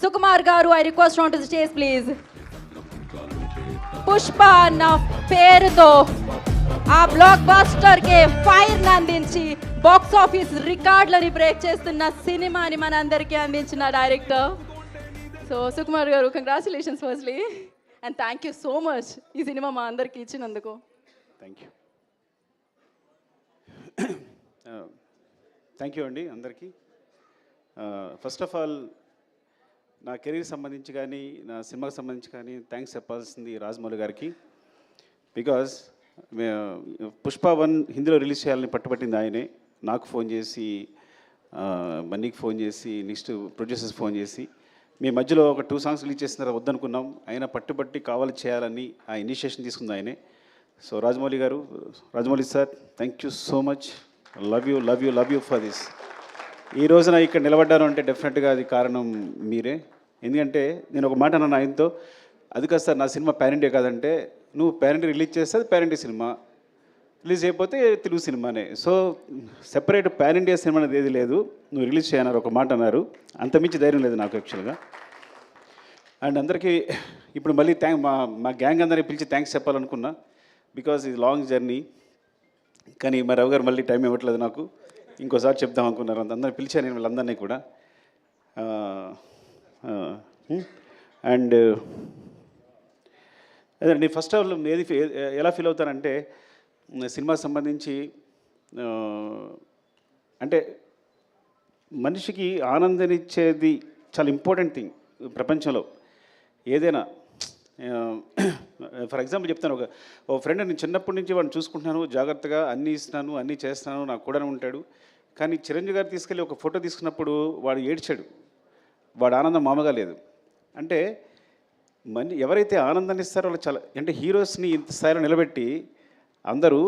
సుకుమార్ గారు, I request on to the stage please. Pushpa అన్న పేరుతో ఆ బ్లాక్ బస్టర్ కి ఫైర్ అందించి బాక్స్ ఆఫీస్ రికార్డులని బ్రేక్ చేస్తున్న సినిమాని మనందరికీ అందించిన డైరెక్టర్. సో సుకుమార్ గారు, congratulations firstly, and thank you so much ఈ సినిమా మా అందరికి ఇచ్చినందుకు. థ్యాంక్ యూ అండి అందరికీ. ఫస్ట్ ఆఫ్ ఆల్ నా కెరీర్ సంబంధించి కానీ నా సినిమాకి సంబంధించి కానీ థ్యాంక్స్ చెప్పాల్సింది రాజమౌళి గారికి. బికాజ్ పుష్ప 1 హిందీలో రిలీజ్ చేయాలని పట్టుబట్టింది ఆయనే. నాకు ఫోన్ చేసి, బన్నీకి ఫోన్ చేసి, నెక్స్ట్ ప్రొడ్యూసర్స్ ఫోన్ చేసి, మీ మధ్యలో ఒక 2 సాంగ్స్ రిలీజ్ చేసిన తర్వాత వద్దనుకున్నాం, ఆయన పట్టుబట్టి కావాలి చేయాలని ఆ ఇనిషియేషన్ తీసుకుంది ఆయనే. సో రాజమౌళి గారు, Rajamouli sir, thank you so much. Love you for this. ఈ రోజున ఇక్కడ నిలబడ్డాను అంటే డెఫినెట్గా అది కారణం మీరే. ఎందుకంటే నేను ఒక మాట అన్నాను ఆయనతో, అది కాదు సార్ నా సినిమా పాన్ ఇండియా కాదంటే, నువ్వు పాన్ ఇండియా రిలీజ్ చేస్తే అది పాన్ ఇండియా సినిమా, రిలీజ్ అయిపోతే తెలుగు సినిమానే. So separate pan India cinema అనేది ఏది లేదు, నువ్వు రిలీజ్ చేయన్నారు ఒక మాట అన్నారు. అంతమించి ధైర్యం లేదు నాకు యాక్చువల్గా. అండ్ అందరికీ ఇప్పుడు మళ్ళీ మా గ్యాంగ్ అందరినీ పిలిచి థ్యాంక్స్ చెప్పాలనుకున్నా, బికాజ్ ఇది లాంగ్ జర్నీ. కానీ మా రవి గారు మళ్ళీ టైం ఇవ్వట్లేదు నాకు, ఇంకోసారి చెప్దాం అనుకున్నారు. అందరిని పిలిచాను నేను వీళ్ళందరినీ కూడా. అండ్ అదే నేను ఫస్ట్ ఆఫ్ ఆల్ ఎలా ఫీల్ అవుతానంటే, సినిమా సంబంధించి అంటే మనిషికి ఆనందాన్నిచ్చేది చాలా ఇంపార్టెంట్ థింగ్ ప్రపంచంలో ఏదైనా. ఫర్ ఎగ్జాంపుల్ చెప్తాను, ఒక ఫ్రెండ్, నేను చిన్నప్పటి నుంచి వాడిని చూసుకుంటున్నాను, జాగ్రత్తగా అన్నీ ఇస్తున్నాను, అన్నీ చేస్తున్నాను, నాకు కూడా ఉంటాడు. కానీ చిరంజీవి గారు తీసుకెళ్ళి ఒక ఫోటో తీసుకున్నప్పుడు వాడు ఏడ్చాడు, వాడు ఆనందం మామూలుగా లేదు. అంటే ఎవరైతే ఆనందాన్ని ఇస్తారో వాళ్ళు చాలా, అంటే హీరోస్ని ఇంత స్థాయిలో నిలబెట్టి అందరూ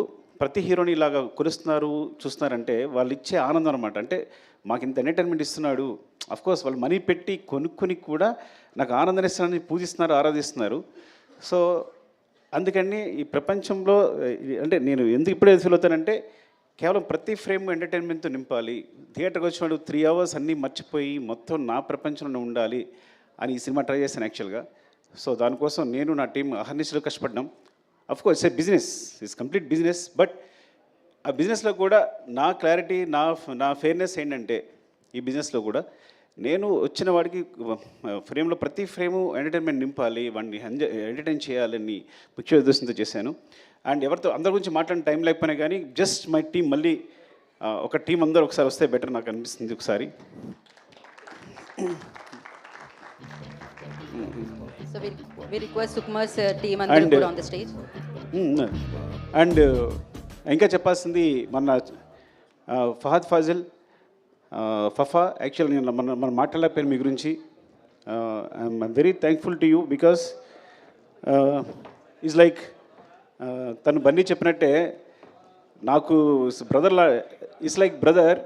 ప్రతి హీరోని ఇలాగా కొలుస్తున్నారు చూస్తున్నారంటే వాళ్ళు ఇచ్చే ఆనందం అనమాట. అంటే మాకు ఇంత ఎంటర్టైన్మెంట్ ఇస్తున్నాడు, అఫ్కోర్స్ వాళ్ళు మనీ పెట్టి కొనుక్కొని కూడా నాకు ఆనందాన్ని ఇస్తున్నారని పూజిస్తున్నారు, ఆరాధిస్తున్నారు. సో అందుకని ఈ ప్రపంచంలో అంటే నేను ఎందుకు ఇప్పుడే ఫీల్ అవుతానంటే, కేవలం ప్రతి ఫ్రేమ్ ఎంటర్టైన్మెంట్తో నింపాలి, థియేటర్కి వచ్చినప్పుడు 3 hours అన్నీ మర్చిపోయి మొత్తం నా ప్రపంచంలో ఉండాలి అని ఈ సినిమా ట్రై చేశాను యాక్చువల్గా. సో దానికోసం నేను నా టీం అహర్నిశలు కష్టపడ్డాం. Of course it's a business, it's complete business. But ఆ బిజినెస్లో కూడా నా క్లారిటీ, నా ఫెయిర్నెస్ ఏంటంటే, ఈ బిజినెస్లో కూడా నేను వచ్చిన వాడికి ఫ్రేమ్లో ప్రతి ఫ్రేము ఎంటర్టైన్మెంట్ నింపాలి, వాడిని ఎంటర్టైన్ చేయాలని ముఖ్య ఉద్దేశంతో చేశాను. అండ్ ఎవరితో అందరి గురించి మాట్లాడిన టైం లేకపోయినా కానీ జస్ట్ మై టీం మళ్ళీ ఒక టీం అందరూ ఒకసారి వస్తే బెటర్ నాకు అనిపిస్తుంది ఒకసారి. So we request Sukumar sir team అందరూ కూడా on the stage. అండ్ ఇంకా చెప్పాల్సింది మన ఫహద్ ఫాజిల్, ఫఫా. యాక్చువల్లీ నేను మనం మాట్లాడలేకపోయాను మీ గురించి. I'm very thankful to you because is like తను బన్నీ చెప్పినట్టే నాకు బ్రదర్లా, ఇట్స్ లైక్ బ్రదర్.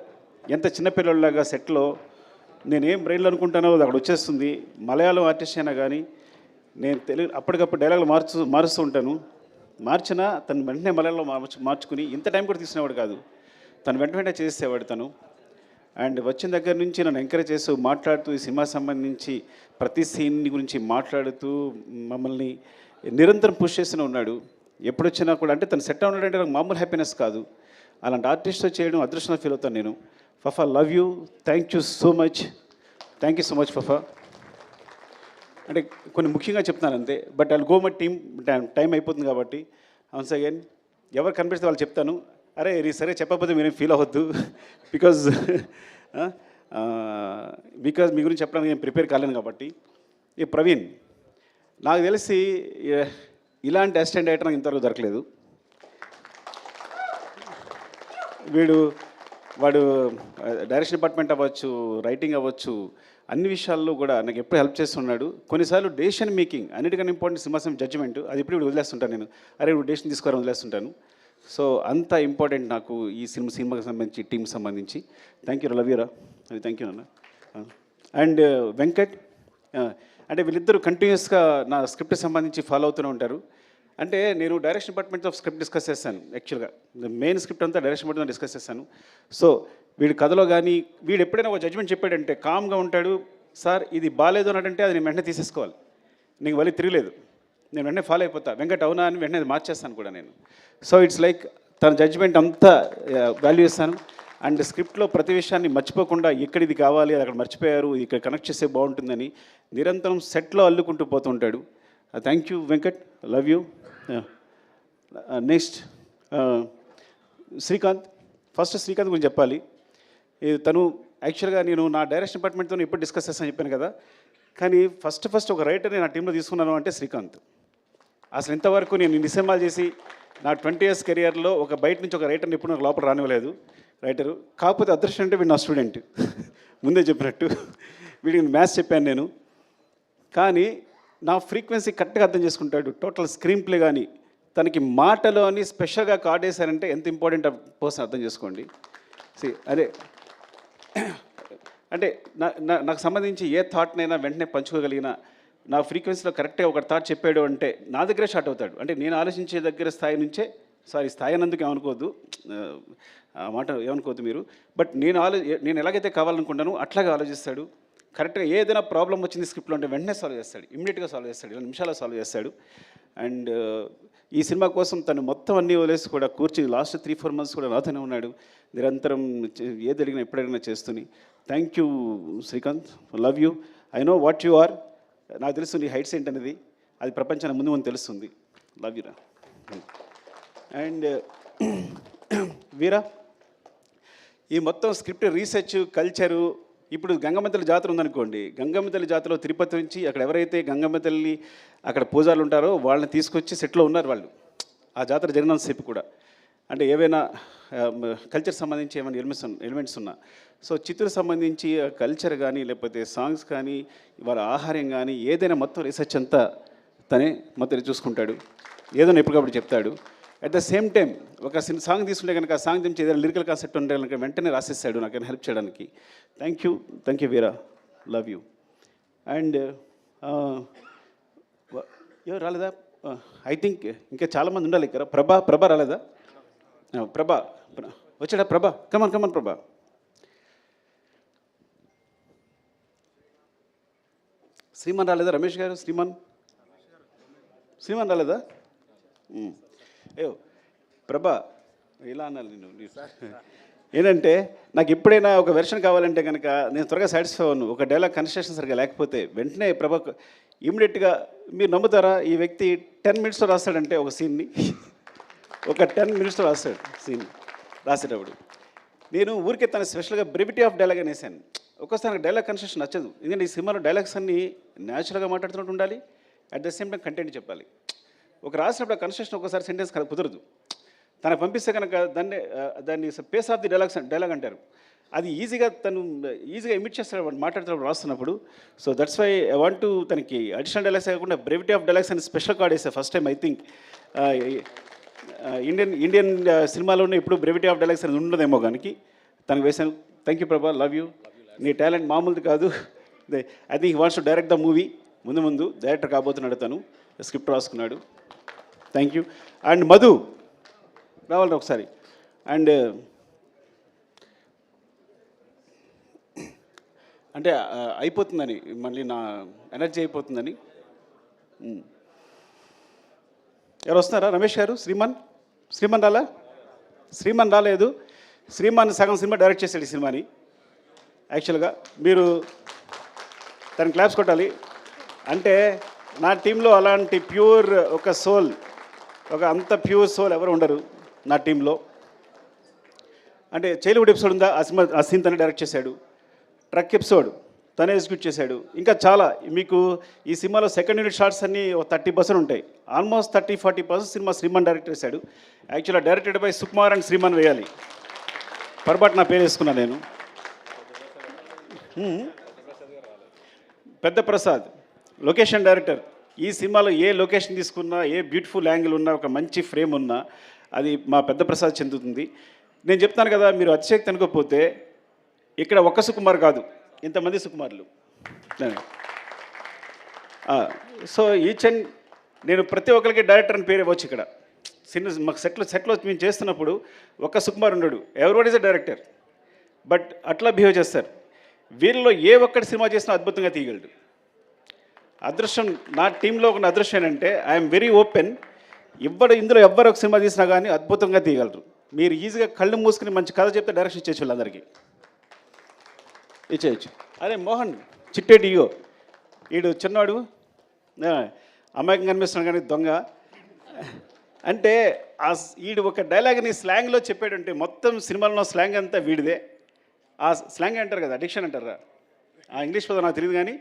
ఎంత చిన్నపిల్లలాగా సెట్లో నేనేం బ్రెయిన్లో అనుకుంటానో అది అక్కడ వచ్చేస్తుంది. మలయాళం ఆర్టిస్ట్ అయినా కానీ నేను తెలుగు అప్పటికప్పుడు డైలాగులు మారుస్తూ ఉంటాను. మార్చినా తను వెంటనే మలయాళంలో మార్చుకుని ఇంత టైం కూడా తీసుకునేవాడు కాదు, తను వెంటనే చేసేవాడు తను. అండ్ వచ్చిన దగ్గర నుంచి నన్ను ఎంకరేజ్ చేస్తూ మాట్లాడుతూ ఈ సినిమా సంబంధించి ప్రతి సీన్ గురించి మాట్లాడుతూ మమ్మల్ని నిరంతరం పుష్ చేస్తూనే ఉన్నాడు. ఎప్పుడు వచ్చినా కూడా అంటే తను సెట్ ఉన్నాడంటే నాకు మామూలు హ్యాపీనెస్ కాదు. అలాంటి ఆర్టిస్ట్తో చేయడం అదృష్టంగా ఫీల్ అవుతాను నేను. Fafa, love you, thank you so much. Thank you so much Fafa. అంటే కొన్ని ముఖ్యంగా చెప్తున్నాను అంతే, but I'll go my team, time అయిపోతుంది కాబట్టి. వన్స్ అగైన్ ఎవరు కనిపిస్తే వాళ్ళు చెప్తాను. అరే సరే చెప్పకపోతే మీరేం ఫీల్ అవ్వద్దు, బికాజ్ మీ గురించి చెప్పడానికి నేను ప్రిపేర్ కాలేను కాబట్టి. ఈ ప్రవీణ్ నాకు తెలిసి ఇలాంటి అసిస్టెంట్ డైరెక్టర్ నాకు ఇంతవరకు దొరకలేదు. వాడు డైరెక్షన్ డిపార్ట్మెంట్ అవ్వచ్చు, రైటింగ్ అవ్వచ్చు, అన్ని విషయాల్లో కూడా నాకు ఎప్పుడు హెల్ప్ చేస్తున్నాడు. కొన్నిసార్లు డెసిషన్ మేకింగ్ అన్నిటికన్నా ఇంపార్టెంట్ సినిమా జడ్జిమెంట్, అది ఇప్పుడు వదిలేస్తుంటాను నేను. అరే ఇప్పుడు డెసిషన్ తీసుకోవాలని వదిలేస్తుంటాను. సో అంత ఇంపార్టెంట్ నాకు ఈ సినిమాకి సంబంధించి, టీంకి సంబంధించి. థ్యాంక్ యూ, లవ్ యూరా, అది థ్యాంక్ యూ నాన్న. అండ్ వెంకట్, అంటే వీళ్ళిద్దరూ కంటిన్యూస్గా నా స్క్రిప్ట్ సంబంధించి ఫాలో అవుతూనే ఉంటారు. అంటే నేను డైరెక్షన్ డిపార్ట్మెంట్తో స్క్రిప్ట్ డిస్కస్ చేస్తాను. యాక్చువల్గా మెయిన్ స్క్రిప్ట్ అంతా డైరెక్షన్ డిపార్ట్మెంట్ డిస్కస్ చేస్తాను. సో వీడి కథలో కానీ వీడు ఎప్పుడైనా ఒక జడ్జ్మెంట్ చెప్పాడంటే కామ్గా ఉంటాడు, సార్ ఇది బాగాలేదు అని అంటే అది నేను వెంటనే తీసేసుకోవాలి, నీకు మళ్ళీ తిరగలేదు, నేను వెంటనే ఫాలో అయిపోతా, వెంకట్ అవునా అని వెంటనే అది మార్చేస్తాను కూడా నేను. సో ఇట్స్ లైక్ తన జడ్జిమెంట్ అంతా వాల్యూ ఇస్తాను. అండ్ స్క్రిప్ట్లో ప్రతి విషయాన్ని మర్చిపోకుండా ఇక్కడ ఇది కావాలి, అది అక్కడ మర్చిపోయారు, ఇక్కడ కనెక్ట్ చేస్తే బాగుంటుందని నిరంతరం సెట్లో అల్లుకుంటూ పోతుంటాడు. Thank you Venkat, love you. Next Srikanth. First Srikanth గురించి చెప్పాలి. తను యాక్చువల్గా నేను నా డైరెక్షన్ డిపార్ట్మెంట్తో ఎప్పుడు డిస్కస్ చేస్తాను చెప్పాను కదా, కానీ ఫస్ట్ ఒక రైటర్ని నా టీంలో తీసుకున్నాను అంటే శ్రీకాంత్. అసలు ఇంతవరకు నేను ఇన్ని సినిమాలు చేసి నా 20 years కెరియర్లో ఒక బయట నుంచి ఒక రైటర్ని ఎప్పుడు నాకు లోపల రానివ్వలేదు రైటరు. కాకపోతే అదృష్టం అంటే వీడు నా స్టూడెంట్, ముందే చెప్పినట్టు వీడికి మ్యాథ్స్ చెప్పాను నేను. కానీ నా ఫ్రీక్వెన్సీ కరెక్ట్గా అర్థం చేసుకుంటాడు. టోటల్ స్క్రీన్ ప్లే కానీ తనకి మాటలు అని స్పెషల్గా కార్డ్ వేశారంటే ఎంత ఇంపార్టెంట్ పర్సన్ అర్థం చేసుకోండి. అదే అంటే నాకు సంబంధించి ఏ థాట్నైనా వెంటనే పంచుకోగలిగిన, నా ఫ్రీక్వెన్సీలో కరెక్ట్గా ఒక థాట్ చెప్పాడు అంటే నా దగ్గరే స్టార్ట్ అవుతాడు. అంటే నేను ఆలోచించే దగ్గర స్థాయి నుంచే, సారీ స్థాయి అన్నందుకు ఏమనుకోవద్దు, ఆ మాట ఏమనుకోవద్దు మీరు, బట్ నేను ఎలాగైతే కావాలనుకుంటానో అట్లాగే ఆలోచిస్తాడు. కరెక్ట్గా ఏదైనా ప్రాబ్లం వచ్చింది స్క్రిప్ట్లో అంటే వెంటనే సాల్వ్ చేస్తాడు, ఇమ్మీడియట్గా సాల్వ్ చేస్తాడు, 2 నిమిషాల్లో సాల్వ్ చేస్తాడు. అండ్ ఈ సినిమా కోసం తను మొత్తం అన్నీ వదిలేసి కూడా కూర్చుని లాస్ట్ 3-4 months కూడా నాతోనే ఉన్నాడు, నిరంతరం ఏది అడిగినా ఎప్పుడడిగినా చేస్తూని. Thank you Srikanth, love you. I know what you are. నాకు తెలుసు నీ హైట్స్ ఏంటనేది, అది ప్రపంచానికి ముందు ముందు తెలుస్తుంది. లవ్ యూరా. అండ్ వీరా, ఈ మొత్తం స్క్రిప్ట్ రీసెర్చ్ కల్చరు. ఇప్పుడు గంగమ్మ తల్లి జాతర ఉందనుకోండి, గంగమ్మ తల్లి జాతరలో తిరుపతి నుంచి అక్కడ ఎవరైతే గంగమ్మ తల్లి అక్కడ పూజారులు ఉంటారో వాళ్ళని తీసుకొచ్చి సెట్లో ఉన్నారు వాళ్ళు, ఆ జాతర జరిగినంతసేపు కూడా. అంటే ఏవైనా కల్చర్ సంబంధించి ఏమైనా ఎలిమెంట్స్ ఉన్నా, సో చిత్తూరు సంబంధించి కల్చర్ కానీ లేకపోతే సాంగ్స్ కానీ వాళ్ళ ఆహార్యం కానీ ఏదైనా మొత్తం రీసెర్చ్ అంతా తనే మొత్తం చూసుకుంటాడు, ఏదైనా ఎప్పటికప్పుడు చెప్తాడు. అట్ ద సేమ్ టైం ఒక సాంగ్ తీసుకుంటే కనుక ఆ సాంగ్ నుంచి ఏదైనా లిరికల్ కాన్సెప్ట్ ఉంటే కనుక వెంటనే రాసిస్తాడు నాకైనా హెల్ప్ చేయడానికి. Thank you Veera, love you. And ఎవరు రాలేదా? ఐ థింక్ ఇంకా చాలామంది ఉండాలి ఇక్కడ. ప్రభా రాలేదా? ప్రభా వచ్చాడా? కమన్ ప్రభా. శ్రీమాన్ రాలేదా? రమేష్ గారు, శ్రీమాన్ రాలేదా? అయ్యో ప్రభా, ఇలా అన్నాను నేను. ఏంటంటే నాకు ఎప్పుడైనా ఒక వెర్షన్ కావాలంటే కనుక నేను త్వరగా సాటిస్ఫై అవ్వను. ఒక డైలాగ్ కన్స్ట్రక్షన్ సరిగా లేకపోతే వెంటనే ప్రభా ఇమ్మీడియట్గా, మీరు నమ్ముతారా, ఈ వ్యక్తి 10 minutesలో రాస్తాడంటే ఒక సీన్ని, ఒక 10 minutesలో రాస్తాడు సీన్. రాసేటప్పుడు నేను ఊరికే తన స్పెషల్గా బ్రెవిటీ ఆఫ్ డైలాగ్ అని వేసాను. ఒక్కోసారి నాకు డైలాగ్ కన్స్ట్రక్షన్ నచ్చదు, ఎందుకంటే ఈ సినిమాలో డైలాగ్స్ అన్నీ న్యాచురల్గా మాట్లాడుతున్నట్టు ఉండాలి, at the same time content చెప్పాలి. ఒక రాసినప్పుడు కన్స్ట్రక్షన్ ఒకసారి సెంటెన్స్ కుదరదు, తనకు పంపిస్తే కనుక దాన్ని పేస్ ఆఫ్ ది డైలాగ్ అంటారు. అది తను ఈజీగా ఇమిట్ చేస్తాడు వాడు మాట్లాడుతున్నప్పుడు రాస్తున్నప్పుడు. So that's why I want to తనకి అడిషనల్ డైలాగ్స్ కాకుండా బ్రెవిటీ ఆఫ్ డైలాగ్స్ అని స్పెషల్ కార్డ్ వేసా first time. I think Indian సినిమాలోనే ఇప్పుడు బ్రెవిటీ ఆఫ్ డైలాగ్స్ అనేది ఉండదేమో కానీ తనకు వేసాను. థ్యాంక్ యూ ప్రభా, లవ్ యూ. నీ టాలెంట్ మామూలుది కాదు. I think he wants to direct the movie. ముందు డైరెక్టర్ కాబోతున్నాడు, తను స్క్రిప్ట్ రాసుకున్నాడు. Thank you. అండ్ మధు రావాలి ఒకసారి. అండ్ అంటే అయిపోతుందని, మళ్ళీ నా ఎనర్జీ అయిపోతుందని. ఎవరు వస్తున్నారా? రమేష్ గారు, శ్రీమాన్ రాలా? శ్రీమాన్ రాలేదు. శ్రీమాన్ సగం సినిమా డైరెక్ట్ చేశాడు ఈ సినిమాని. యాక్చువల్గా మీరు తను క్లాప్స్ కొట్టాలి. అంటే నా టీంలో అలాంటి ప్యూర్ ఒక సోల్, ఒక అంత ప్యూర్ సోల్ ఎవరు ఉండరు నా టీంలో. అంటే చైల్డ్హుడ్ ఎపిసోడ్ ఉందా, ఆ సీన్ తనే డైరెక్ట్ చేశాడు. ట్రక్ ఎపిసోడ్ తనే ఎగ్జిక్యూట్ చేశాడు. ఇంకా చాలా మీకు ఈ సినిమాలో సెకండ్ యూనిట్ షార్ట్స్ అన్నీ 30% ఉంటాయి. ఆల్మోస్ట్ 30-40% సినిమా శ్రీమాన్ డైరెక్ట్ చేశాడు. యాక్చువల్గా directed by Sukumar and Sriman వేయాలి, పొరపాటు నా పేరు వేసుకున్నాను నేను. పెద్ద ప్రసాద్ లొకేషన్ డైరెక్టర్. ఈ సినిమాలో ఏ లొకేషన్ తీసుకున్నా, ఏ బ్యూటిఫుల్ యాంగిల్ ఉన్నా, ఒక మంచి ఫ్రేమ్ ఉన్నా అది మా పెద్ద ప్రసాద్ చెందుతుంది. నేను చెప్తాను కదా, మీరు అతిశక్తి అనుకోకపోతే ఇక్కడ ఒక్క సుకుమార్ కాదు, ఇంతమంది సుకుమార్లు. సో నేను ప్రతి ఒక్కరికి డైరెక్టర్ అని పేరు ఇవ్వచ్చు. ఇక్కడ మాకు సెట్లో మేము చేస్తున్నప్పుడు ఒక్క సుకుమార్ ఉండడు, everybody is a director. But అట్లా బిహేవ్ చేస్తారు. వీళ్ళలో ఏ ఒక్కటి సినిమా చేసినా అద్భుతంగా తీయగలడు. అదృష్టం నా టీంలో ఉన్న అదృష్టం ఏంటంటే ఐఎమ్ వెరీ ఓపెన్. ఇందులో ఎవ్వరు ఒక సినిమా తీసినా కానీ అద్భుతంగా తీయగలరు. మీరు ఈజీగా కళ్ళు మూసుకుని మంచి కథ చెప్తే డైరెక్షన్ ఇచ్చేసి వాళ్ళందరికీ ఇచ్చేయచ్చు. అదే మోహన్ చిట్టేటి ఇయో వీడు చిన్నవాడు అమాయకంగా కనిపిస్తున్నాడు కానీ దొంగ అంటే వీడు ఒక డైలాగ్ని స్లాంగ్లో చెప్పాడంటే మొత్తం సినిమాలో స్లాంగ్ అంతా వీడిదే. ఆ స్లాంగ్ అంటారు కదా, అడిక్షన్ అంటారా, ఆ ఇంగ్లీష్ పదం నాకు తెలియదు కానీ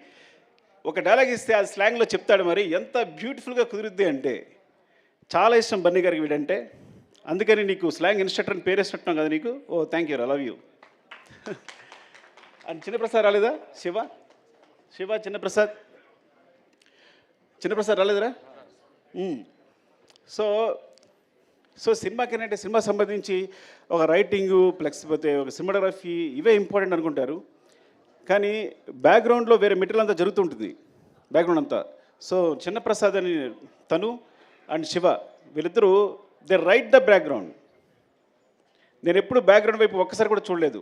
ఒక డైలాగ్ ఇస్తే ఆ స్లాంగ్లో చెప్తాడు. మరి ఎంత బ్యూటిఫుల్గా కుదురుద్ది అంటే చాలా ఇష్టం బన్నీ గారికి వీడంటే. అందుకని నీకు స్లాంగ్ ఇన్స్ట్రక్టర్ అని పేరు ఇష్టం కదా నీకు. Oh thank you, I love you. And Chinnaprasad రాలేదా? శివ చిన్నప్రసాద్ రాలేదురా? సో సినిమాకేనంటే సినిమా సంబంధించి ఒక రైటింగు ప్లస్ పోతే ఒక సినిమాటోగ్రఫీ ఇవే ఇంపార్టెంట్ అనుకుంటారు. కానీ బ్యాక్గ్రౌండ్లో వేరే మెటీరియల్ అంతా జరుగుతుంటుంది బ్యాక్గ్రౌండ్ అంతా. సో చిన్నప్రసాద్ అని తను అండ్ శివ వీళ్ళిద్దరూ దే రైట్ ద బ్యాక్గ్రౌండ్. నేను ఎప్పుడు బ్యాక్గ్రౌండ్ వైపు ఒక్కసారి కూడా చూడలేదు.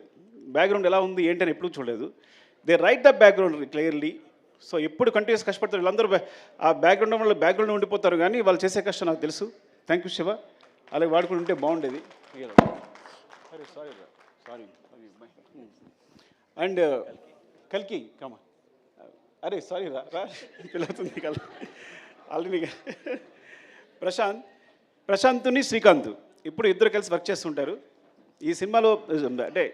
బ్యాక్గ్రౌండ్ ఎలా ఉంది ఏంటని ఎప్పుడు చూడలేదు. They right the background clearly. So ఎప్పుడు కంటిన్యూస్ కష్టపడతారు వీళ్ళందరూ. ఆ బ్యాక్గ్రౌండ్ వల్ల బ్యాక్గ్రౌండ్ ఉండిపోతారు కానీ వాళ్ళు చేసే కష్టం నాకు తెలుసు. Thank you Shiva. అలాగే వాడుకుని ఉంటే బాగుండేది. సారీ అండ్ కల్కి కమా అరే సారీ రా పిల్లవుతుంది కల్ ఆల్రెడీ ప్రశాంత్ని శ్రీకాంత్ ఇప్పుడు ఇద్దరు కలిసి వర్క్ చేస్తుంటారు ఈ సినిమాలో. అంటే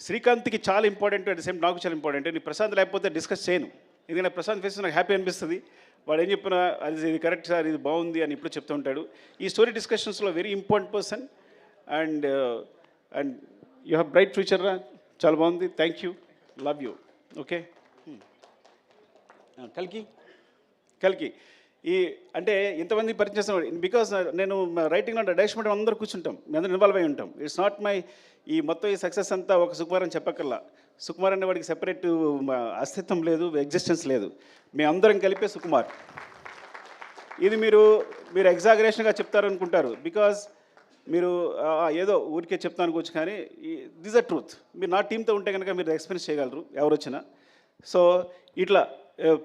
శ్రీకాంత్కి చాలా ఇంపార్టెంట్, అట్ ద సేమ్ నాకు చాలా ఇంపార్టెంట్. నేను ప్రశాంత్ లేకపోతే డిస్కస్ చేయను. ఎందుకంటే ప్రశాంత్ ఫేస్ నాకు హ్యాపీ అనిపిస్తుంది. వాడు ఏం చెప్పినా ఇది కరెక్ట్ సార్, ఇది బాగుంది అని ఇప్పుడు చెప్తూ ఉంటాడు. ఈ స్టోరీ డిస్కషన్స్లో very important person. And you have bright future రా, చాలా బాగుంది. Thank you, love you. Okay కల్కి ఈ అంటే ఇంతమంది పరిచయం చేస్తున్నాడు బికాస్ నేను రైటింగ్లో డైరెక్షన్ అందరూ కూర్చుంటాం, మీ అందరూ ఇన్వాల్వ్ అయి ఉంటాం. ఇట్స్ నాట్ మై ఈ మొత్తం ఈ సక్సెస్ అంతా ఒక సుకుమార్ అని చెప్పక్కర్లా. సుకుమార్ అనే వాడికి సెపరేట్ అస్తిత్వం లేదు, ఎగ్జిస్టెన్స్ లేదు. మేము అందరం కలిపే సుకుమార్. ఇది మీరు ఎగ్జాగరేషన్గా చెప్తారనుకుంటారు బికాజ్ మీరు ఏదో ఊరికే చెప్తాను అనుకోవచ్చు, కానీ దిస్ అ ట్రూత్. మీరు నా టీంతో ఉంటే కనుక మీరు ఎక్స్పీరియన్స్ చేయగలరు ఎవరు వచ్చినా. సో ఇట్లా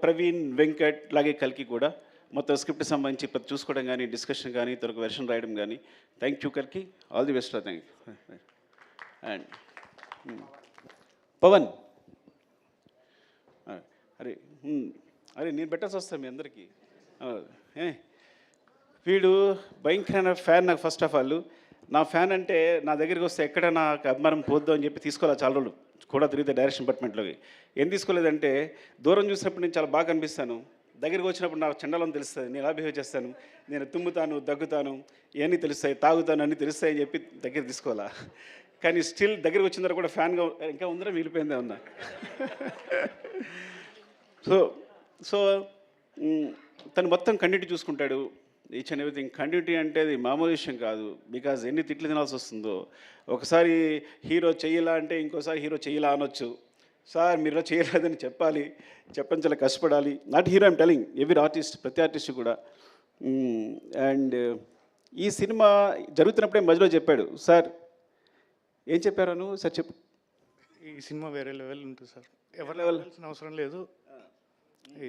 ప్రవీణ్, వెంకట్, అలాగే కల్కి కూడా మొత్తం స్క్రిప్ట్ సంబంధించి ప్రతి చూసుకోవడం కానీ, డిస్కషన్ కానీ, తనకు వెర్షన్ రాయడం కానీ. థ్యాంక్ యూ కల్కి, all the best. Thank you. And Pavan అరే నేను పెట్టాల్సి వస్తాను మీ అందరికీ. వీడు భయంకరమైన ఫ్యాన్ నాకు. ఫస్ట్ ఆఫ్ ఆల్ నా ఫ్యాన్ అంటే నా దగ్గరికి వస్తే ఎక్కడ నాకు అభిమానం పోద్దు అని చెప్పి తీసుకోవాలి. చాలా రోజులు కూడా తిరిగితే డైరెక్షన్ డిపార్ట్మెంట్లోకి ఏం తీసుకోలేదంటే దూరం చూసినప్పుడు నేను చాలా బాగా అనిపిస్తాను, దగ్గరికి వచ్చినప్పుడు నాకు చండాలం తెలుస్తుంది, నేను ఎలా బిహేవ్ చేస్తాను, నేను తుమ్ముతాను, దగ్గుతాను, ఇవన్నీ తెలుస్తాయి, తాగుతాను, అన్నీ తెలుస్తాయని చెప్పి దగ్గర తీసుకోవాలా. కానీ స్టిల్ దగ్గరికి వచ్చిన తర్వాత కూడా ఫ్యాన్గా ఇంకా ఉందరా మిగిలిపోయిందే ఉన్నా. సో తను మొత్తం కంటిన్యూటీ చూసుకుంటాడు, ఈచ్ అండ్ ఎవ్రీథింగ్. కంటిన్యూటీ అంటే అది మామూలు విషయం కాదు. బికాజ్ ఎన్ని తిట్లు తినాల్సి వస్తుందో. ఒకసారి హీరో చెయ్యలా అంటే ఇంకోసారి హీరో చెయ్యలా అనొచ్చు. సార్ మీరు చేయలేదని చెప్పాలి, చాలా కష్టపడాలి. Not hero I'm telling, every artist, ప్రతి ఆర్టిస్ట్ కూడా. అండ్ ఈ సినిమా జరుగుతున్నప్పుడే మధ్యలో చెప్పాడు, సార్ ఏం చెప్పారు సార్ చెప్పు. ఈ సినిమా వేరే లెవెల్ ఉంటుంది సార్, ఎవరి లెవెల్ అవసరం లేదు,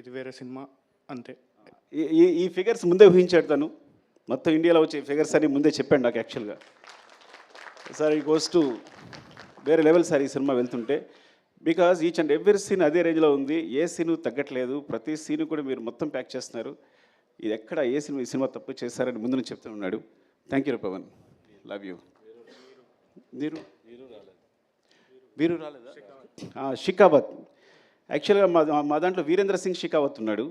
ఇది వేరే సినిమా అంతే. ఈ ఫిగర్స్ ముందే ఊహించాడు తను. మొత్తం ఇండియాలో వచ్చే ఫిగర్స్ అని ముందే చెప్పాడు నాకు యాక్చువల్గా. సార్ ఈ గోస్ టు వేరే లెవెల్ సార్ ఈ సినిమా వెళ్తుంటే. Because each and every scene అదే రేంజ్లో ఉంది, ఏ సీను తగ్గట్లేదు, ప్రతి సీను కూడా మీరు మొత్తం ప్యాక్ చేస్తున్నారు. ఇది ఎక్కడ ఈ సినిమా తప్పు చేస్తారని ముందు నుంచి చెప్తూ ఉన్నాడు. Thank you Pavan, love you. వీరు రాలేదా? షికావత్. యాక్చువల్గా మా దాంట్లో వీరేంద్ర సింగ్ షికావత్ ఉన్నాడు,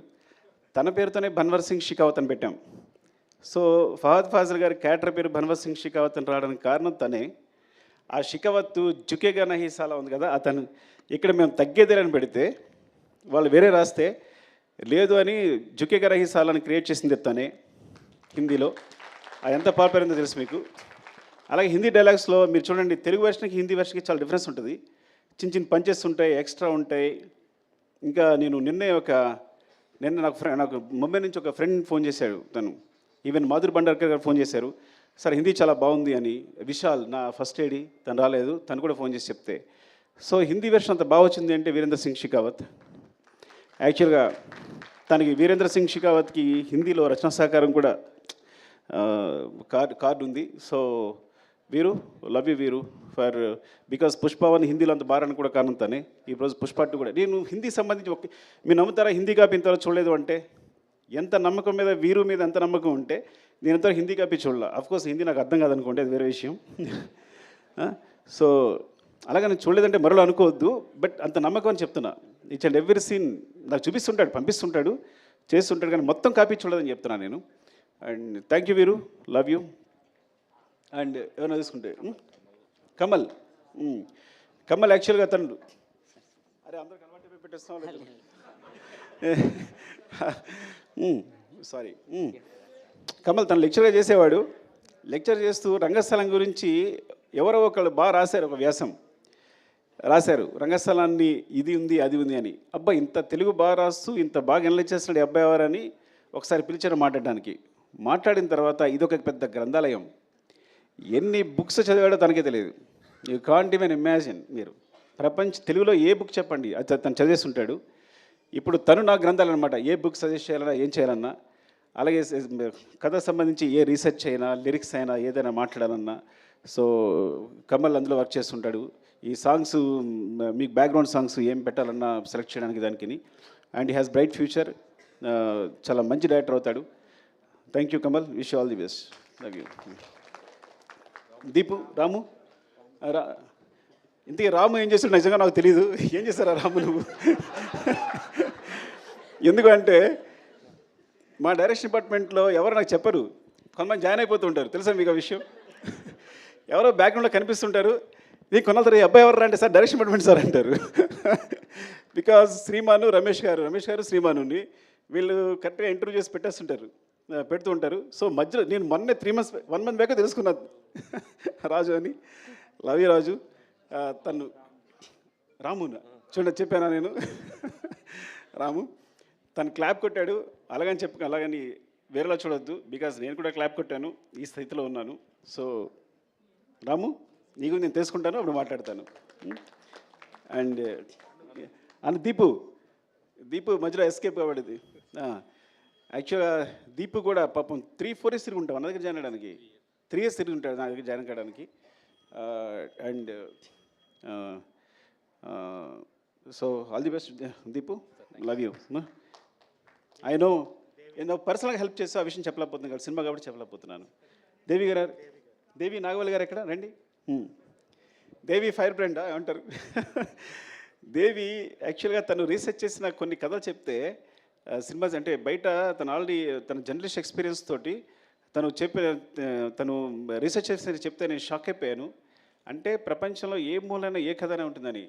తన పేరుతోనే భన్వర్ సింగ్ షికావత్ అని పెట్టాం. సో ఫహద్ ఫాజిల్ గారి క్యారెక్టర్ పేరు భన్వర్ సింగ్ షికావత్ అని రావడానికి కారణం తనే. ఆ షికావత్ జుకేగా నహీ సాలా ఉంది కదా, అతను ఇక్కడ మేము తగ్గేదేలని పెడితే వాళ్ళు వేరే రాస్తే లేదు అని జుకేగా నహీ సాలాని క్రియేట్ చేసింది తనే హిందీలో. అది ఎంత పాపులర్ అయిందో తెలుసు మీకు. అలాగే హిందీ డైలాగ్స్లో మీరు చూడండి, తెలుగు వెర్షన్కి హిందీ వెర్షన్కి చాలా డిఫరెన్స్ ఉంటుంది. చిన్న చిన్న పంచెస్ ఉంటాయి, ఎక్స్ట్రా ఉంటాయి. ఇంకా నేను నిన్న నాకు ముంబై నుంచి ఒక ఫ్రెండ్ ఫోన్ చేశాడు, తను ఈవెన్ మాధురి భండార్కర్ గారు ఫోన్ చేశారు, సార్ హిందీ చాలా బాగుంది అని. విశాల్ నా ఫస్ట్ ఏడి, తను రాలేదు, తను కూడా ఫోన్ చేసి చెప్తే సో హిందీ వెర్షన్ అంత బాగా వచ్చింది అంటే వీరేంద్ర సింగ్ షెకావత్. యాక్చువల్గా తనకి వీరేంద్ర సింగ్ షెకావత్కి హిందీలో రచనా సహకారం కూడా కార్డు ఉంది. సో వీరు, లవ్ యూ వీరు ఫర్ బికాస్ పుష్పవన్ హిందీలో అంత బారాన్ని కూడా కారణం తనే. ఈరోజు పుష్ప 2 కూడా నేను హిందీ సంబంధించి మీరు నమ్ముతారా హిందీ కాపీ ఇంతవరకు చూడలేదు అంటే, ఎంత నమ్మకం మీద వీరు మీద ఎంత నమ్మకం ఉంటే నేను ఎంతవరకు హిందీ కాపీ చూడాల. అఫ్కోర్స్ హిందీ నాకు అర్థం కాదనుకోండి, అది వేరే విషయం. సో అలాగే నేను చూడలేదంటే మరో అనుకోవద్దు, బట్ అంత నమ్మకం అని చెప్తున్నా. ఈచ్ అండ్ ఎవ్రీ సీన్ నాకు చూపిస్తుంటాడు, పంపిస్తుంటాడు, చేస్తుంటాడు, కానీ మొత్తం కాపీ చూడలేదని చెప్తున్నా నేను. అండ్ థ్యాంక్ యూ వీరు, లవ్ యూ. అండ్ ఏమైనా తీసుకుంటే కమల్. కమల్ యాక్చువల్గా తను అరే అందరూ కన్వర్ట్ పెట్టేస్తాం సారీ. కమల్ తను లెక్చర్గా చేసేవాడు. లెక్చర్ చేస్తూ రంగస్థలం గురించి ఎవరో ఒకళ్ళు బాగా రాశారు, ఒక వ్యాసం రాశారు, రంగస్థలాన్ని ఇది ఉంది అది ఉంది అని. అబ్బా ఇంత తెలుగు బాగా రాస్తూ ఇంత బాగా ఎనలైజ్ చేస్తున్నాడు ఈ అబ్బాయి ఎవరని ఒకసారి పిలిచారు మాట్లాడడానికి. మాట్లాడిన తర్వాత ఇదొక పెద్ద గ్రంథాలయం, ఎన్ని బుక్స్ చదివాడో తనకే తెలియదు. You can't even imagine. మీరు తెలుగులో ఏ బుక్ చెప్పండి అది తను చదివేస్తుంటాడు. ఇప్పుడు తను నా గ్రంథాలు అనమాట, ఏ బుక్ సజెస్ట్ చేయాలన్నా ఏం చేయాలన్నా, అలాగే కథ సంబంధించి ఏ రీసెర్చ్ అయినా లిరిక్స్ అయినా ఏదైనా మాట్లాడాలన్నా. సో కమల్ అందులో వర్క్ చేస్తుంటాడు. ఈ సాంగ్స్ మీకు బ్యాక్గ్రౌండ్ సాంగ్స్ ఏం పెట్టాలన్నా సెలెక్ట్ చేయడానికి దానికి. And he has bright future, చాలా మంచి డైరెక్టర్ అవుతాడు. Thank you Kamal, wish all the best, love you. Deepu, Ramu ఇంతకీ రాము ఏం చేస్తాడు నిజంగా నాకు తెలియదు. ఏం చేస్తారా రాము నువ్వు? ఎందుకంటే మా డైరెక్షన్ డిపార్ట్మెంట్లో ఎవరు నాకు చెప్పరు, కొంతమంది జాయిన్ అయిపోతూ ఉంటారు. తెలుసా మీకు ఆ విషయం? ఎవరో బ్యాక్గ్రౌండ్లో కనిపిస్తుంటారు. నీకు కొనాలి అబ్బాయి ఎవరు అంటే, సార్ డైరెక్షన్ డిపార్ట్మెంట్ సార్ అంటారు. బికాజ్ శ్రీమాను రమేష్ గారు శ్రీమానుని వీళ్ళు కరెక్ట్గా ఇంటర్వ్యూ చేసి పెడుతూ ఉంటారు. సో మధ్యలో నేను మొన్నే 1 month బ్యాక్ తెలుసుకున్నాను రాజు అని. లవ్ యూ రాజు. తను రాము చూడండి చెప్పానా నేను. రాము తను క్లాప్ కొట్టాడు, అలాగని వేరేలా చూడొద్దు, బికాజ్ నేను కూడా క్లాప్ కొట్టాను, ఈ స్థితిలో ఉన్నాను. సో రాము నీకు నేను తెలుసుకుంటాను, అప్పుడు మాట్లాడతాను. అండ్ దీపు మధ్యలో ఎస్కేప్ కాబడింది. యాక్చువల్గా దీపు కూడా పాపం 3-4 years తిరిగి ఉంటాం నా దగ్గర జాయిన్ అవ్వడానికి. 3 years తిరిగి ఉంటాడు నా దగ్గర జాయిన్ కావడానికి. And so all the best Deepu, love you. I no నేను పర్సనల్గా హెల్ప్ చేస్తే ఆ విషయం చెప్పలేకపోతున్నాను కదా, సినిమా కాబట్టి చెప్పలేకపోతున్నాను. దేవి నాగవల్లి గారు ఎక్కడ రండి. దేవి ఫైర్ బ్రాండ్ ఏమంటారు? దేవి యాక్చువల్గా తను రీసెర్చ్ చేసిన కొన్ని కథలు చెప్తే సినిమాస్ అంటే బయట తన జర్నలిస్ట్ ఎక్స్పీరియన్స్ తోటి తను రీసెర్చ్ చేసి చెప్తే నేను షాక్ అయిపోయాను. అంటే ప్రపంచంలో ఏ మూలైనా ఏ కథనే ఉంటుందని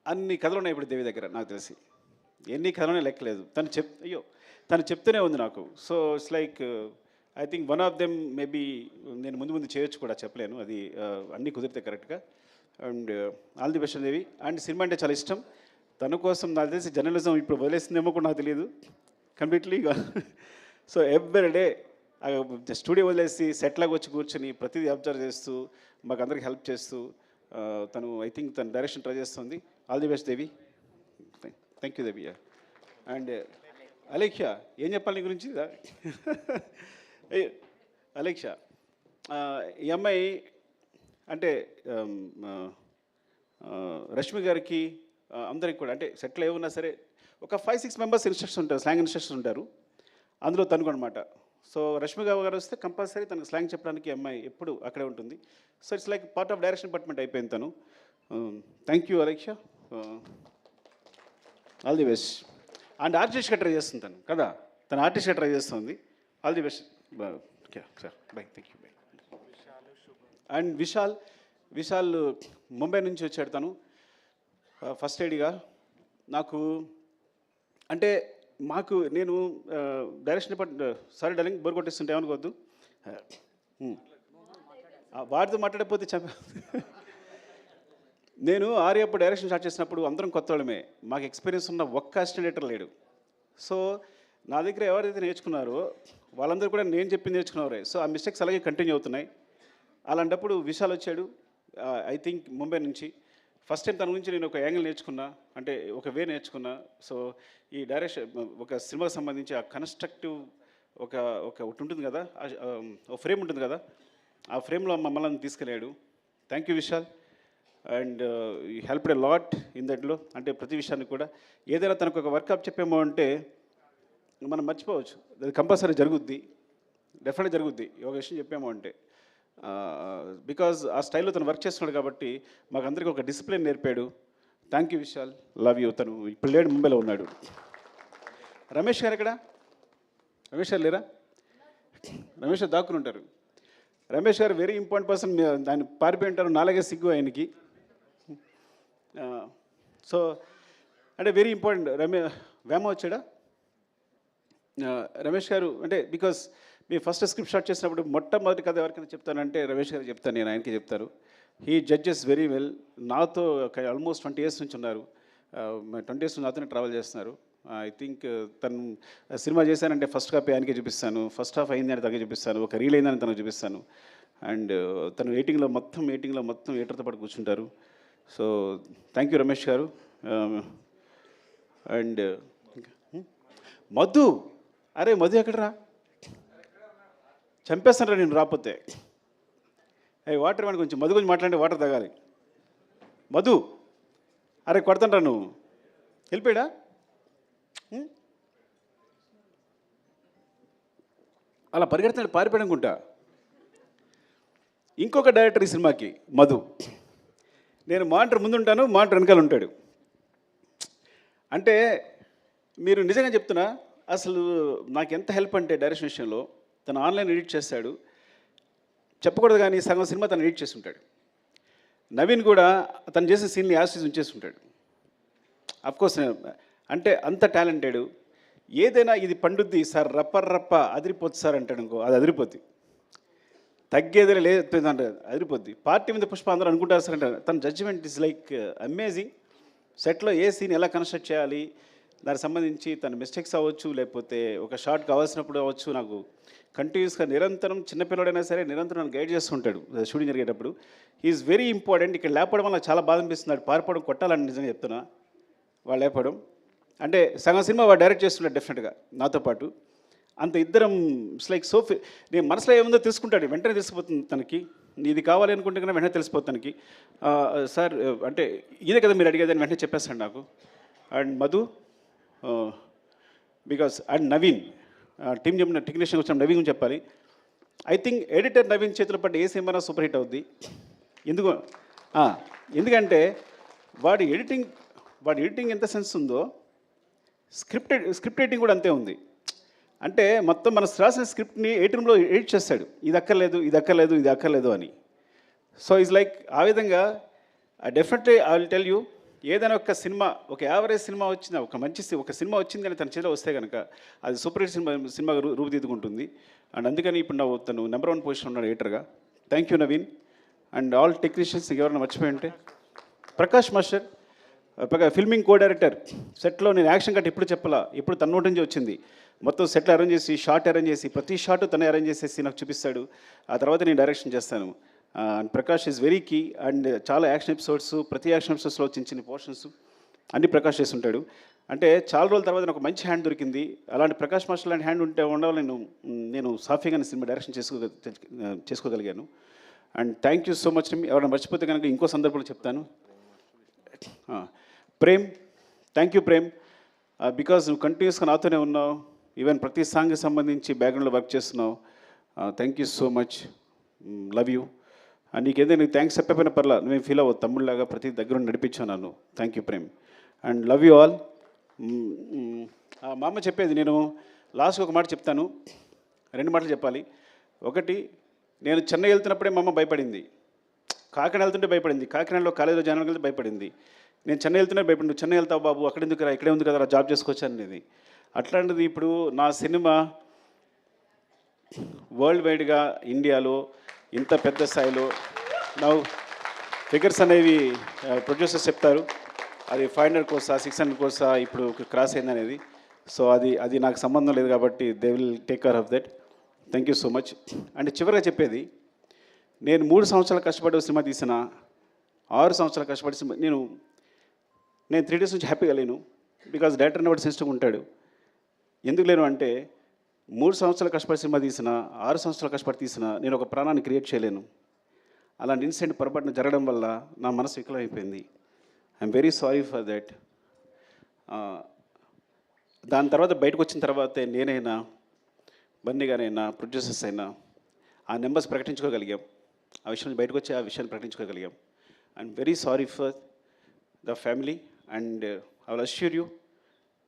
అన్ని కథలు ఉన్నాయి ఇప్పుడు దేవి దగ్గర. నాకు తెలిసి ఎన్ని కథలనే లెక్కలేదు. తను చెప్తూనే ఉంది నాకు. So it's like I think one of them maybe నేను ముందు చేయొచ్చు కూడా, చెప్పలేను, అది అన్నీ కుదిరితే కరెక్ట్గా. And all the best Devi. And cinema అంటే చాలా ఇష్టం. తన కోసం నాకు తెలిసి జర్నలిజం ఇప్పుడు వదిలేసిందేమో కూడా నాకు తెలియదు కంప్లీట్లీగా. సో ఎవ్రీ డే స్టూడియో వదిలేసి సెట్లాగా వచ్చి కూర్చొని ప్రతిదీ అబ్జర్వ్ చేస్తూ మాకు అందరికి హెల్ప్ చేస్తూ తను ఐ థింక్ తను డైరెక్షన్ ట్రై చేస్తుంది. All the best Devi. Thank you Devi. And Alekhya ఏం చెప్పాలి నీ గురించి? అలేఖ్య ఈ అమ్మాయి అంటే రష్మి గారికి అందరికి కూడా అంటే సెట్లో ఏమన్నా సరే ఒక 5-6 members ఇన్స్ట్రక్షన్ ఉంటారు, స్లాంగ్ ఇన్స్ట్రక్షన్ ఉంటారు. అందులో తనుకు అనమాట. సో రష్మి గారు వస్తే కంపల్సరీ తనకు స్లాంగ్ చెప్పడానికి అమ్మాయి ఎప్పుడు అక్కడే ఉంటుంది. So it's like part of direction department అయిపోయింది తను. Thank you Alekhya, all the best. And ఆర్టిస్ట్గా ట్రై చేస్తుంది తను కదా, తను ఆర్టిస్ట్గా ట్రై చేస్తుంది. All the best sir, bye, thank you, bye. And Vishal Mumbai నుంచి వచ్చాడు. తను ఫస్ట్ ఐడిగా నాకు అంటే నేను direction department sorry darling bore కొట్టేస్తుంటే ఏమనుకోవద్దు, వాడితో మాట్లాడకపోతే నేను ఆర్యప్పుడు డైరెక్షన్ స్టార్ట్ చేసినప్పుడు అందరం కొత్త వాళ్ళమే, మాకు ఎక్స్పీరియన్స్ ఉన్న ఒక్క అసిస్టెంట్ డైరెక్టర్ లేడు. సో నా దగ్గర ఎవరైతే నేర్చుకున్నారో వాళ్ళందరూ కూడా నేను చెప్పింది నేర్చుకున్నారే. సో ఆ మిస్టేక్స్ అలాగే కంటిన్యూ అవుతున్నాయి. అలాంటప్పుడు విశాల్ వచ్చాడు, ఐ థింక్ ముంబై నుంచి. ఫస్ట్ టైం తన గురించి నేను ఒక యాంగిల్ నేర్చుకున్నా, అంటే ఒక వే నేర్చుకున్నా. సో ఈ డైరెక్షన్ ఒక సినిమాకి సంబంధించి ఆ కన్స్ట్రక్టివ్ ఒక ఒకటి ఉంటుంది కదా, ఒక ఫ్రేమ్ ఉంటుంది కదా, ఆ ఫ్రేమ్లో మమ్మల్ని తీసుకెళ్ళాడు. Thank you Vishal. అండ్ ఈ హెల్ప్డ్ ఎ లాట్ ఇన్ దట్లో. అంటే ప్రతి విషయాన్ని కూడా ఏదైనా తనకు ఒక వర్కప్ చెప్పామో అంటే మనం మర్చిపోవచ్చు, అది కంపల్సరీ జరుగుద్ది, డెఫినెట్గా జరుగుద్ది ఒక విషయం చెప్పామో అంటే. బికాజ్ ఆ స్టైల్లో తను వర్క్ చేస్తున్నాడు కాబట్టి మాకు అందరికీ ఒక డిసిప్లిన్ నేర్పాడు. Thank you Vishal, love you. తను ఇప్పుడు లేడు, ముంబైలో ఉన్నాడు. రమేష్ గారు ఎక్కడ? రమేష్ గారు లేరా? రమేష్ గారు దాక్కుని ఉంటారు. రమేష్ గారు వెరీ ఇంపార్టెంట్ పర్సన్. ఆయన పారిపోయి ఉంటారు, నాలుగే సిగ్గు ఆయనకి. సో అంటే వెరీ ఇంపార్టెంట్. వేమ వచ్చాడా? రమేష్ గారు అంటే because me first script start చేసినప్పుడు మొట్టమొదటి కథ ఎవరికైనా చెప్తానంటే రమేష్ గారు చెప్తాను, నేను ఆయనకి చెప్తారు. He judges very well. నాతో ఆల్మోస్ట్ 20 years నుంచి ఉన్నారు. 20 years నుంచి నాతోనే ట్రావెల్ చేస్తున్నారు. ఐ థింక్ తను సినిమా చేశానంటే ఫస్ట్ కాపీ ఆయనకే చూపిస్తాను, ఫస్ట్ హాఫ్ అయిందని తనకే చూపిస్తాను, ఒక రీల్ అయిందని తనకు చూపిస్తాను. అండ్ తను ఎయిటింగ్లో మొత్తం ఎయిటర్తో పాటు కూర్చుంటారు. సో థ్యాంక్ యూ రమేష్ గారు. అండ్ మధు, అరే మధు ఎక్కడరా? చంపేస్తానరా నేను రాకపోతే. అయ్యి వాటర్ ఇవ్వండి, కొంచెం మధు గురించి మాట్లాడి వాటర్ తాగాలి. మధు, అరే కొడతానరా నువ్వు, వెళ్ళిపోయాడా? అలా పరిగెడుతున్నాడు, పారిపోయాడు అనుకుంటా. ఇంకొక డైరెక్టర్ ఈ సినిమాకి మధు. నేను మానిటర్ ముందుంటాను, మానిటర్ వెనకాల ఉంటాడు. అంటే మీరు నిజంగా చెప్తున్నా, అసలు నాకు ఎంత హెల్ప్ అంటే డైరెక్షన్ విషయంలో. తను ఆన్లైన్ ఎడిట్ చేస్తాడు, చెప్పకూడదు కానీ సగం సినిమా తను ఎడిట్ చేసి ఉంటాడు. నవీన్ కూడా తను చేసే సీన్ని యాసిస్ ఉంచేసి ఉంటాడు. అఫ్కోర్స్ అంటే అంత టాలెంటెడ్. ఏదైనా ఇది పండుద్ది సార్, రప్ప అదిరిపోద్ది సార్ అంటాడు అనుకో, అది అదిరిపోద్ది. తగ్గేదే లేదు అంటే అదిరిపోద్ది. పార్టీ మీద పుష్ప అందరూ అనుకుంటారు సార్ అంటే తన జడ్జిమెంట్ ఇస్ లైక్ అమేజింగ్. సెట్లో ఏ సీన్ ఎలా కన్స్ట్రక్ట్ చేయాలి, దానికి సంబంధించి తన మిస్టేక్స్ అవ్వచ్చు, లేకపోతే ఒక షార్ట్ కావాల్సినప్పుడు అవ్వచ్చు, నాకు కంటిన్యూస్గా నిరంతరం, చిన్నపిల్లడైనా సరే నిరంతరం నన్ను గైడ్ చేస్తుంటాడు షూటింగ్ జరిగేటప్పుడు. Is very important. ఇక్కడ లేపడం వల్ల చాలా బాధ అనిపిస్తుంది. పారిపోవడం కొట్టాలని నిజంగా చెప్తున్నా. వాళ్ళు లేపడం అంటే సగం సినిమా వాడు డైరెక్ట్ చేస్తున్నాడు డెఫినెట్గా నాతో పాటు. అంత ఇద్దరం ఇట్స్ లైక్ సో నేను మనసులో ఏముందో తెలుసుకుంటాడు, వెంటనే తెలిసిపోతుంది తనకి. ఇది కావాలి అనుకుంటే కన్నా వెంటనే తెలిసిపోతుంది తనకి. సార్ అంటే ఇదే కదా మీరు అడిగేదని వెంటనే చెప్పేస్తాడు నాకు. And Madhu because and Naveen team చెప్పిన టెక్నీషియన్ వచ్చిన నవీన్ గురించి చెప్పాలి. ఐ థింక్ ఎడిటర్ నవీన్ చేతిలో పడ్డ ఏ సినిమా సూపర్ హిట్ అవుద్ది. ఎందుకంటే వాడి ఎడిటింగ్ ఎంత సెన్స్ ఉందో స్క్రిప్ట్ రైటింగ్ కూడా అంతే ఉంది. అంటే మొత్తం మన రాసిన స్క్రిప్ట్ని 8 roomలో ఎడిట్ చేస్తాడు, ఇది అక్కర్లేదు అని. సో ఈజ్ లైక్ ఆ విధంగా definitely I will tell you, ఏదైనా ఒక సినిమా, ఒక యావరేజ్ సినిమా వచ్చిన, ఒక సినిమా వచ్చింది అని తన చేతిలో వస్తే కనుక అది సూపర్ హిట్ సినిమా రూపుదిద్దుకుంటుంది. అండ్ అందుకని ఇప్పుడు తను నెంబర్ 1 పొజిషన్ ఉన్నాడు ఎడిటర్గా. Thank you Naveen and all technicians. ఎవరైనా మర్చిపోయి ఉంటే Prakash master filming co director. సెట్లో నేను యాక్షన్ కట్ ఎప్పుడు చెప్పాలా, ఎప్పుడు తన నోటి నుంచి వచ్చింది. మొత్తం సెట్లు అరేంజ్ చేసి, షార్ట్ అరేంజ్ చేసి, ప్రతి షార్ట్ తనే అరేంజ్ చేసేసి నాకు చూపిస్తాడు. ఆ తర్వాత నేను డైరెక్షన్ చేస్తాను. And Prakash is very key. And చాలా యాక్షన్ ఎపిసోడ్స్, ప్రతి యాక్షన్ ఎపిసోడ్స్లో చిన్న పోర్షన్స్ అన్నీ ప్రకాష్ చేస్తుంటాడు. అంటే చాలా రోజుల తర్వాత నాకు మంచి హ్యాండ్ దొరికింది. అలాంటి ప్రకాష్ మాస్టర్ లాంటి హ్యాండ్ ఉండాలి నేను సాఫీగానే సినిమా డైరెక్షన్ చేసుకోగలిగాను. And thank you so much. ఎవరైనా మర్చిపోతే కనుక ఇంకో సందర్భంలో చెప్తాను. Prem, thank you Prem, because నువ్వు కంటిన్యూస్గా నాతోనే ఉన్నావు. ఈవెన్ ప్రతి సాంగ్కి సంబంధించి బ్యాక్గ్రౌండ్లో వర్క్ చేస్తున్నావు. Thank you so much, love you. నీకేదైనా నీకు థ్యాంక్స్ చెప్పకపోయినా పర్లా, నువ్వేం ఫీల్ అవ్వదు, తమ్ముళ్ళలాగా ప్రతి దగ్గర నడిపించాను నన్ను. Thank you Prem and love you all. మా అమ్మ చెప్పేది, నేను లాస్ట్ ఒక మాట చెప్తాను, 2 మాటలు చెప్పాలి. ఒకటి, నేను చెన్నై వెళ్తున్నప్పుడే మా అమ్మ భయపడింది, కాకినాడ వెళ్తుంటే భయపడింది, కాకినాడలో కాలేజీలో జాయిన్ వెళ్తే భయపడింది. నేను చెన్నై వెళ్తున్నా భయపడి, నువ్వు చెన్నై వెళ్తావు బాబు, అక్కడ ఎందుకు రా, ఇక్కడే ఉంది కదా జాబ్ చేసుకోవచ్చు అనేది. అట్లాంటిది ఇప్పుడు నా సినిమా వరల్డ్ వైడ్గా ఇండియాలో ఇంత పెద్ద స్థాయిలో నా ఫిగర్స్ అనేవి ప్రొడ్యూసర్స్ చెప్తారు, అది 500 crores 600 crores ఇప్పుడు క్రాస్ అయిందనేది. సో అది నాకు సంబంధం లేదు కాబట్టి they will take care of that. Thank you so much. అంటే చివరిగా చెప్పేది, నేను 3 సంవత్సరాలు కష్టపడి సినిమా తీసిన 6 సంవత్సరాలు కష్టపడి సినిమా నేను 3 డేస్ నుంచి హ్యాపీగా లేను. బికాజ్ డైరెక్టర్ అనేవాడు సెన్సిటివ్గా ఉంటాడు. ఎందుకు లేను అంటే 3 సంవత్సరాలు కష్టపడి సినిమా తీసిన, 6 సంవత్సరాలు కష్టపడి తీసిన నేను ఒక ప్రాణాన్ని క్రియేట్ చేయలేను. అలాంటి ఇన్సిడెంట్ పొరపాటున జరగడం వల్ల నా మనసు వికలమైపోయింది. I'm very sorry for that. దాని తర్వాత బయటకు వచ్చిన తర్వాతే నేనైనా బన్నీ గారైనా ప్రొడ్యూసర్స్ అయినా ఆ నెంబర్స్ ప్రకటించుకోగలిగాం. ఆ విషయం నుంచి బయటకు వచ్చి ఆ విషయాన్ని ప్రకటించుకోగలిగాం. I'm very sorry for the family and I will assure you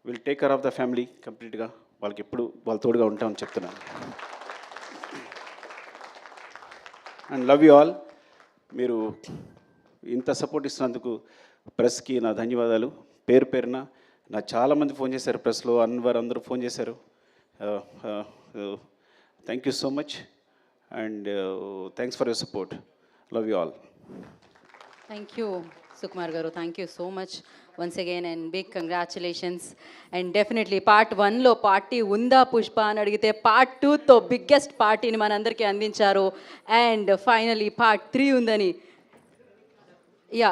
will take care of the family కంప్లీట్గా. వాళ్ళకి ఎప్పుడు వాళ్ళ తోడుగా ఉంటామని చెప్తున్నాను. And love you all. మీరు ఇంత సపోర్ట్ ఇస్తున్నందుకు ప్రెస్కి నా ధన్యవాదాలు. పేరు పేరున నా చాలామంది ఫోన్ చేశారు, ప్రెస్లో అన్వర్ అందరూ ఫోన్ చేశారు. Thank you so much and thanks for your support. Love you all. Thank you Sukumar garu, thank you so much once again and big congratulations. And definitely part 1లో పార్టీ ఉందా పుష్ప అని అడిగితే పార్ట్ 2తో బిగ్గెస్ట్ పార్టీని మనందరికీ అందించారు. అండ్ ఫైనలీ పార్ట్ 3 ఉందని. Yeah